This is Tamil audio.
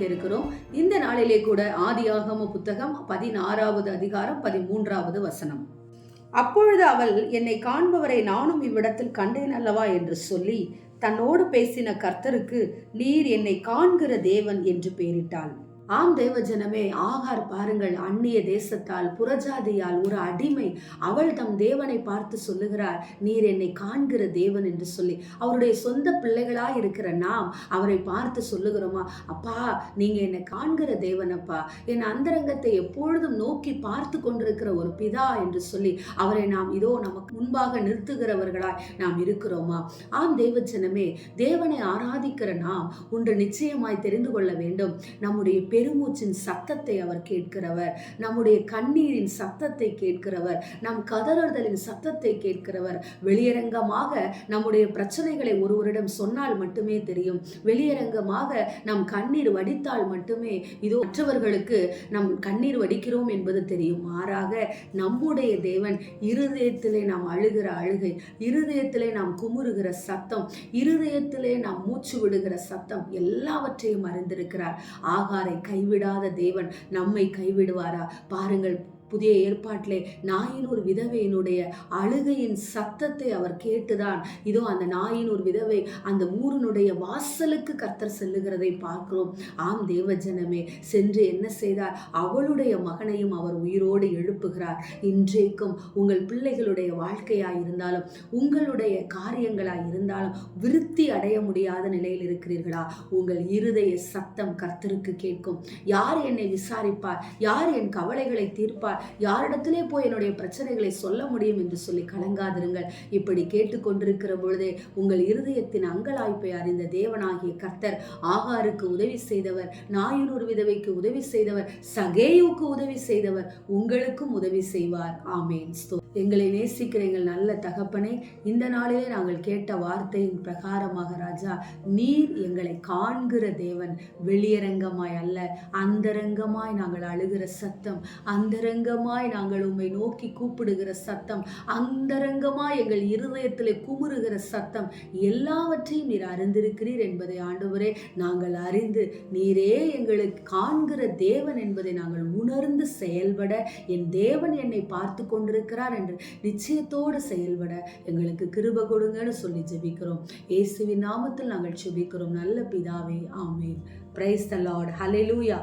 இருக்கிறோம். இந்த நாளிலே கூட ஆதியாகம புத்தகம் 16வது அதிகாரம் 13வது வசனம். அப்பொழுது அவள், என்னை காண்பவரை நானும் இவ்விடத்தில் கண்டேன் அல்லவா என்று சொல்லி தன்னோடு பேசின கர்த்தருக்கு, நீர் என்னை காண்கிற தேவன் என்று பெயரிட்டாள். ஆம் தேவஜனமே, ஆகார் பாருங்கள், அந்நிய தேசத்தால், புறஜாதியால் ஒரு அடிமை. அவள் தம் தேவனை பார்த்து சொல்லுகிறார், நீர் என்னை காண்கிற தேவன் என்று சொல்லி. அவருடைய சொந்த பிள்ளைகளாய் இருக்கிற நாம் அவரை பார்த்து சொல்லுகிறோமா, அப்பா நீங்க என்னை காண்கிற தேவனப்பா, என் அந்தரங்கத்தை எப்பொழுதும் நோக்கி பார்த்து கொண்டிருக்கிற ஒரு பிதா என்று சொல்லி அவரை நாம் இதோ நமக்கு முன்பாக நிறுத்துகிறவர்களாய் நாம் இருக்கிறோமா? ஆம் தேவஜனமே, தேவனை ஆராதிக்கிற நாம் ஒன்று நிச்சயமாய் தெரிந்து கொள்ள வேண்டும். நம்முடைய பெருமூச்சின் சத்தத்தை அவர் கேட்கிறவர், நம்முடைய கண்ணீரின் சத்தத்தை கேட்கிறவர், நம் கதறுதலின் சத்தத்தை கேட்கிறவர். வெளியரங்கமாக நம்முடைய பிரச்சனைகளை ஒருவரிடம் சொன்னால் மட்டுமே தெரியும். வெளியரங்கமாக நம் கண்ணீர் வடித்தால் மட்டுமே இதோ மற்றவர்களுக்கு நம் கண்ணீர் வடிக்கிறோம் என்பது தெரியும். மாறாக நம்முடைய தேவன் இருதயத்திலே நாம் அழுகிற அழுகை, இருதயத்திலே நாம் குமுறுகிற சத்தம், இருதயத்திலே நாம் மூச்சு விடுகிற சத்தம் எல்லாவற்றையும் அறிந்திருக்கிறார். ஆகாரை கைவிடாத தேவன் நம்மை கைவிடுவாரா? பாருங்கள், புதிய ஏற்பாட்டிலே நாயின் ஒரு விதவையினுடைய அழுகையின் சத்தத்தை அவர் கேட்டுதான் இதோ அந்த நாயின் ஒரு விதவை அந்த ஊரினுடைய வாசலுக்கு கர்த்தர் செல்லுகிறதை பார்க்கிறோம். ஆம் தேவஜனமே, சென்று என்ன செய்தார்? அவளுடைய மகனையும் அவர் உயிரோடு எழுப்புகிறார். இன்றைக்கும் உங்கள் பிள்ளைகளுடைய வாழ்க்கையாய் இருந்தாலும், உங்களுடைய காரியங்களாய் இருந்தாலும் விருத்தி அடைய முடியாத நிலையில் இருக்கிறீர்களா? உங்கள் இருதய சத்தம் கர்த்தருக்கு கேட்கும். யார் என்னை விசாரிப்பார்? யார் என் கவலைகளை தீர்ப்பார்? யாரிடத்திலே போய் என்னுடைய பிரச்சனைகளை சொல்ல முடியும் என்று சொல்லி கலங்காதிருங்கள். இப்படி கேட்டுக்கொண்டிருக்கிற பொழுதே உங்கள் இருதயத்தின் அங்கலாய்ப்பை அறிந்த தேவனாகிய கர்த்தர் ஆகாருக்கு உதவி செய்தவர், நாயின் ஒரு விதவைக்கு உதவி செய்தவர், சகேயுவுக்கு உதவி செய்தவர், உங்களுக்கும் உதவி செய்வார். ஆமேன். எங்களை நேசிக்கிற எங்கள் நல்ல தகப்பனே, இந்த நாளிலே நாங்கள் கேட்ட வார்த்தையின் பிரகாரமாக ராஜா, நீர் எங்களை காண்கிற தேவன். வெளியரங்கமாய் அல்ல, அந்தரங்கமாய் நாங்கள் அழுகிற சத்தம், அந்தரங்கமாய் நாங்கள் உம்மை நோக்கி கூப்பிடுகிற சத்தம், அந்தரங்கமாய் எங்கள் இருதயத்திலே குமுறுகிற சத்தம், எல்லாவற்றையும் நீர் அறிந்திருக்கிறீர் என்பதை ஆண்டவரே நாங்கள் அறிந்து, நீரே எங்களுக்கு காண்கிற தேவன் என்பதை நாங்கள் உணர்ந்து செயல்பட, என் தேவன் என்னை பார்த்து கொண்டிருக்கிறார் என்று நிச்சயத்தோடு செயல்பட எங்களுக்கு கிருபை கொடுங்கன்னு சொல்லி ஜெபிக்கிறோம். இயேசுவின் நாமத்தில் நாங்கள் ஜெபிக்கிறோம் நல்ல பிதாவே. Amen. Praise the Lord. Hallelujah.